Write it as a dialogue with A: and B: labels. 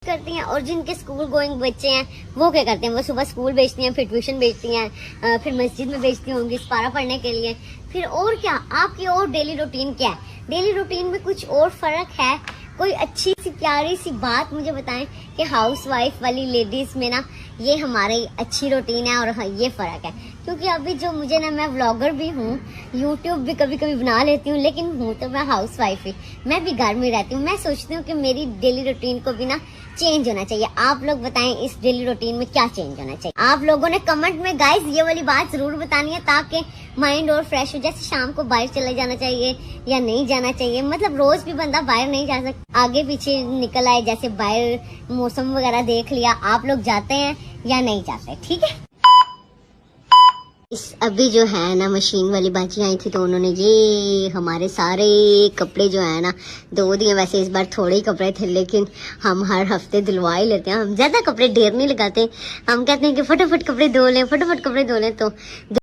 A: करती हैं। और जिनके स्कूल गोइंग बच्चे हैं वो क्या करते हैं, वो सुबह स्कूल भेजती हैं, फिर ट्यूशन भेजती हैं, फिर मस्जिद में भेजती होंगी पारा पढ़ने के लिए। फिर और क्या आपकी और डेली रूटीन क्या है? डेली रूटीन में कुछ और फर्क है? कोई अच्छी सी प्यारी सी बात मुझे बताएं कि हाउस वाइफ वाली लेडीज में ना ये हमारी अच्छी रूटीन है और हाँ ये फर्क है। क्योंकि अभी जो मुझे ना, मैं व्लॉगर भी हूँ, यूट्यूब भी कभी कभी बना लेती हूँ, लेकिन हूँ तो मैं हाउस वाइफ ही, मैं भी घर में रहती हूँ। मैं सोचती हूँ कि मेरी डेली रूटीन को भी ना चेंज होना चाहिए। आप लोग बताएं इस डेली रूटीन में क्या चेंज होना चाहिए? आप लोगों ने कमेंट में गाइस ये वाली बात जरूर बतानी है ताकि माइंड और फ्रेश हो। जैसे शाम को बाहर चले जाना चाहिए या नहीं जाना चाहिए, मतलब रोज भी बंदा बाहर नहीं जा सकता, आगे पीछे निकल आए, जैसे बाहर मौसम वगैरह देख लिया। आप लोग जाते हैं या नहीं जाते? ठीक है। अभी जो है ना मशीन वाली बाजी आई थी तो उन्होंने ये हमारे सारे कपड़े जो है ना धो दिए। वैसे इस बार थोड़े ही कपड़े थे, लेकिन हम हर हफ्ते धुलवा ही लेते हैं। हम ज्यादा कपड़े ढेर नहीं लगाते, हम कहते हैं कि फटाफट कपड़े धो लें, फटाफट कपड़े धो लें। तो